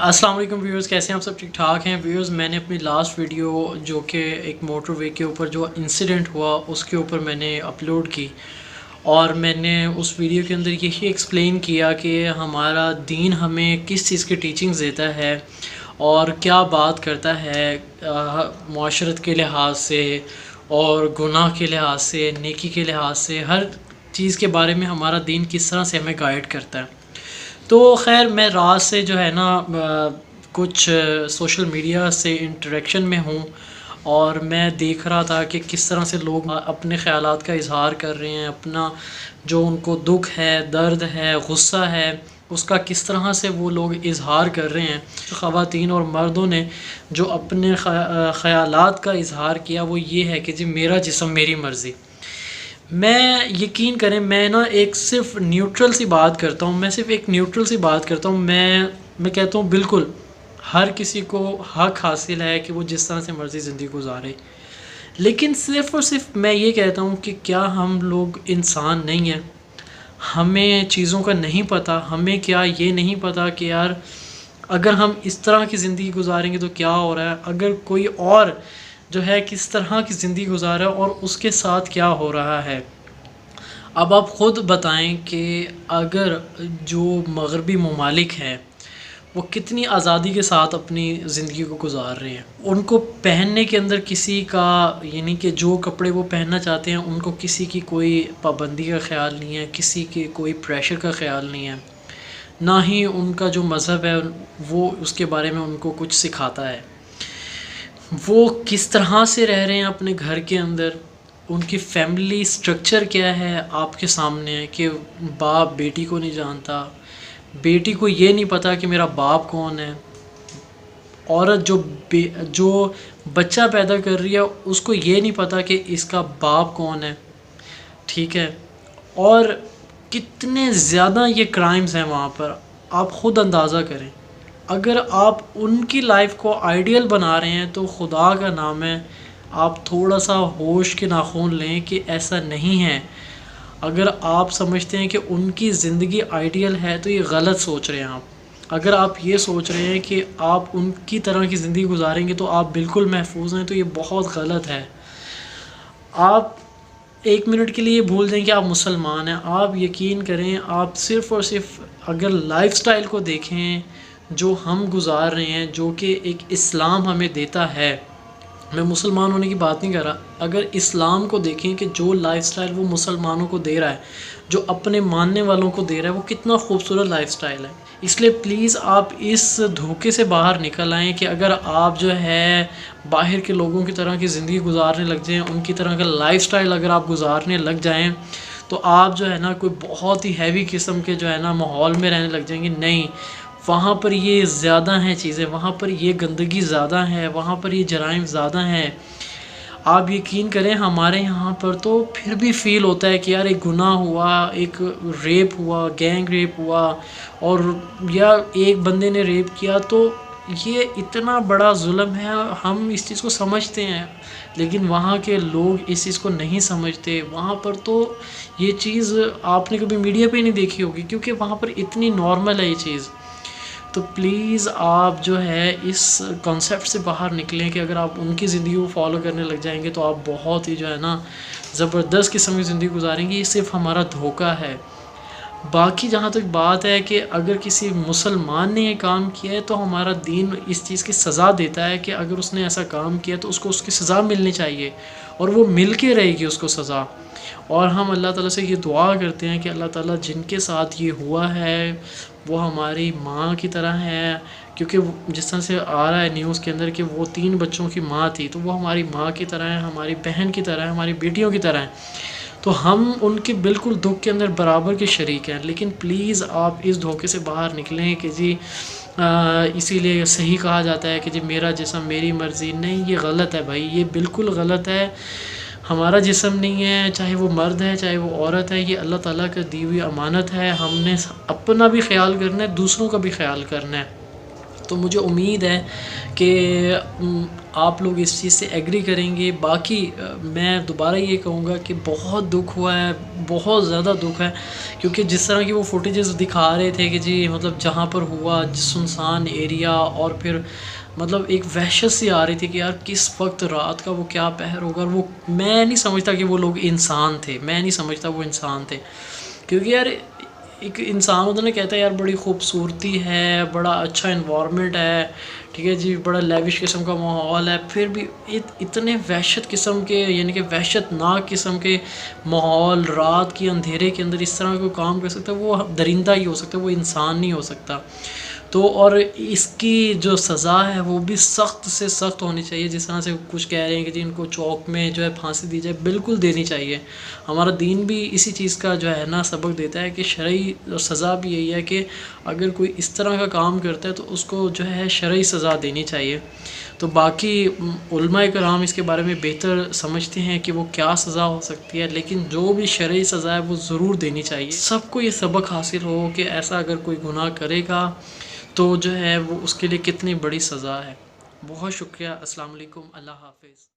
अस्सलाम वालेकुम व्यूअर्स, कैसे हैं आप सब? ठीक ठाक हैं व्यूअर्स। मैंने अपनी लास्ट वीडियो जो कि एक मोटर वे के ऊपर जो इंसिडेंट हुआ उसके ऊपर मैंने अपलोड की और मैंने उस वीडियो के अंदर यही एक्सप्लेन किया कि हमारा दीन हमें किस चीज़ की टीचिंग्स देता है और क्या बात करता है मुआशरत के लिहाज से और गुनाह के लिहाज से, नेकी के लिहाज से, हर चीज़ के बारे में हमारा दीन किस तरह से हमें गाइड करता है। तो खैर मैं रात से जो है ना कुछ सोशल मीडिया से इंटरेक्शन में हूँ और मैं देख रहा था कि किस तरह से लोग अपने ख़यालात का इज़हार कर रहे हैं, अपना जो उनको दुख है, दर्द है, गुस्सा है, उसका किस तरह से वो लोग इज़हार कर रहे हैं। ख़वातीन और मर्दों ने जो अपने ख़यालात का इज़हार किया वो ये है कि जी मेरा जिस्म मेरी मर्ज़ी। मैं यकीन करें मैं ना एक सिर्फ न्यूट्रल सी बात करता हूँ, मैं सिर्फ एक न्यूट्रल सी बात करता हूँ। मैं कहता हूँ बिल्कुल हर किसी को हक हासिल है कि वो जिस तरह से मर्ज़ी ज़िंदगी गुजारे, लेकिन सिर्फ़ और सिर्फ मैं ये कहता हूँ कि क्या हम लोग इंसान नहीं हैं? हमें चीज़ों का नहीं पता? हमें क्या ये नहीं पता कि यार अगर हम इस तरह की ज़िंदगी गुजारेंगे तो क्या हो रहा है, अगर कोई और जो है किस तरह की ज़िंदगी गुजारा और उसके साथ क्या हो रहा है। अब आप ख़ुद बताएं कि अगर जो मगरबी ममालिक हैं वो कितनी आज़ादी के साथ अपनी ज़िंदगी को गुजार रहे हैं, उनको पहनने के अंदर किसी का यानी कि जो कपड़े वो पहनना चाहते हैं उनको किसी की कोई पाबंदी का ख़्याल नहीं है, किसी के कोई प्रेशर का ख़्याल नहीं है, ना ही उनका जो मज़हब है वो उसके बारे में उनको कुछ सिखाता है। वो किस तरह से रह रहे हैं अपने घर के अंदर, उनकी फैमिली स्ट्रक्चर क्या है आपके सामने है कि बाप बेटी को नहीं जानता, बेटी को ये नहीं पता कि मेरा बाप कौन है, औरत जो बच्चा पैदा कर रही है उसको ये नहीं पता कि इसका बाप कौन है, ठीक है। और कितने ज़्यादा ये क्राइम्स हैं वहाँ पर, आप ख़ुद अंदाज़ा करें। अगर आप उनकी लाइफ को आइडियल बना रहे हैं तो खुदा का नाम है आप थोड़ा सा होश के नाखून लें कि ऐसा नहीं है। अगर आप समझते हैं कि उनकी ज़िंदगी आइडियल है तो ये गलत सोच रहे हैं आप। अगर आप ये सोच रहे हैं कि आप उनकी तरह की ज़िंदगी गुजारेंगे तो आप बिल्कुल महफूज हैं, तो ये बहुत गलत है। आप एक मिनट के लिए भूल जाएं कि आप मुसलमान हैं। आप यकीन करें, आप सिर्फ़ और सिर्फ अगर लाइफस्टाइल को देखें जो हम गुजार रहे हैं, जो कि एक इस्लाम हमें देता है, मैं मुसलमान होने की बात नहीं कर रहा, अगर इस्लाम को देखें कि जो लाइफस्टाइल वो मुसलमानों को दे रहा है, जो अपने मानने वालों को दे रहा है, वो कितना खूबसूरत लाइफस्टाइल है। इसलिए प्लीज़ आप इस धोखे से बाहर निकल आएँ कि अगर आप जो है बाहर के लोगों की तरह की ज़िंदगी गुजारने लग जाएँ, उनकी तरह का लाइफस्टाइल अगर आप गुजारने लग जाएँ तो आप जो है ना कोई बहुत ही हैवी किस्म के जो है ना माहौल में रहने लग जाएंगे। नहीं, वहाँ पर ये ज़्यादा हैं चीज़ें, वहाँ पर ये गंदगी ज़्यादा है, वहाँ पर ये जराइम ज़्यादा हैं। आप यकीन करें हमारे यहाँ पर तो फिर भी फ़ील होता है कि यार एक गुनाह हुआ, एक रेप हुआ, गैंग रेप हुआ, और या एक बंदे ने रेप किया तो ये इतना बड़ा जुल्म है, हम इस चीज़ को समझते हैं, लेकिन वहाँ के लोग इस चीज़ को नहीं समझते। वहाँ पर तो ये चीज़ आपने कभी मीडिया पे नहीं देखी होगी क्योंकि वहाँ पर इतनी नॉर्मल है ये चीज़। तो प्लीज़ आप जो है इस कॉन्सेप्ट से बाहर निकलें कि अगर आप उनकी ज़िंदगी को फॉलो करने लग जाएंगे तो आप बहुत ही जो है ना ज़बरदस्त किस्म की ज़िंदगी गुजारेंगे। ये सिर्फ हमारा धोखा है। बाकी जहाँ तक बात है कि अगर किसी मुसलमान ने ये काम किया है तो हमारा दीन इस चीज़ की सज़ा देता है कि अगर उसने ऐसा काम किया तो उसको उसकी सज़ा मिलनी चाहिए और वो मिल के रहेगी उसको सज़ा। और हम अल्लाह ताला से ये दुआ करते हैं कि अल्लाह ताला जिनके साथ ये हुआ है वो हमारी माँ की तरह है, क्योंकि जिस तरह से आ रहा है न्यूज़ के अंदर कि वो 3 बच्चों की माँ थी, तो वो हमारी माँ की तरह है, हमारी बहन की तरह है, हमारी बेटियों की तरह है। तो हम उनके बिल्कुल दुख के अंदर बराबर के शरीक हैं। लेकिन प्लीज़ आप इस धोखे से बाहर निकलें कि जी इसीलिए सही कहा जाता है कि जी मेरा जिस्म मेरी मर्ज़ी। नहीं, ये गलत है भाई, ये बिल्कुल गलत है। हमारा जिस्म नहीं है, चाहे वो मर्द है चाहे वो औरत है, ये अल्लाह ताला का दी हुई अमानत है। हमने अपना भी ख्याल करना है, दूसरों का भी ख्याल करना है। تو مجھے امید ہے کہ آپ لوگ اس چیز سے ایگری کریں گے۔ باقی میں دوبارہ یہ کہوں گا کہ بہت دکھ ہوا ہے، بہت زیادہ دکھ ہے، کیونکہ جس طرح کی وہ فوٹیجز دکھا رہے تھے کہ جی مطلب جہاں پر ہوا سنسان ایریا، اور پھر مطلب ایک وحشت سی آ رہی تھی کہ یار کس وقت رات کا وہ کیا پہر ہوگا۔ وہ میں نہیں سمجھتا کہ وہ لوگ انسان تھے، میں نہیں سمجھتا وہ انسان تھے، کیونکہ یار ایک انسان ہوتا ہے نا، کہتا ہے یار بڑی خوبصورتی ہے، بڑا اچھا انوائرمنٹ ہے، ٹھیک ہے جی، بڑا لیوش قسم کا ماحول ہے، پھر بھی اتنے وحشت قسم کے، یعنی کہ وحشت ناک قسم کے ماحول، رات کی اندھیرے کے اندر اس طرح کوئی کام کر سکتا ہے، وہ درندہ ہی ہو سکتا ہے، وہ انسان نہیں ہو سکتا۔ تو اور اس کی جو سزا ہے وہ بھی سخت سے سخت ہونی چاہیے، جس طرح سے کچھ کہہ رہے ہیں کہ جی ان کو چوک میں جو ہے پھانسی دی جائے، بالکل دینی چاہیے۔ ہمارا دین بھی اسی چیز کا جو ہے نا سبق دیتا ہے کہ شرعی سزا بھی یہی ہے کہ اگر کوئی اس طرح کا کام کرتا ہے تو اس کو جو ہے شرعی سزا دینی چاہیے۔ تو باقی علماء کرام اس کے بارے میں بہتر سمجھتے ہیں کہ وہ کیا سزا ہو سکتی ہے، لیکن جو بھی شرعی سزا ہے وہ ضرور دینی چاہیے۔ سب کو یہ سبق حاصل ہو کہ ایسا اگر کوئی گناہ کرے گا تو جو ہے وہ اس کے لیے کتنی بڑی سزا ہے۔ بہت شکریہ۔ السلام علیکم، اللہ حافظ۔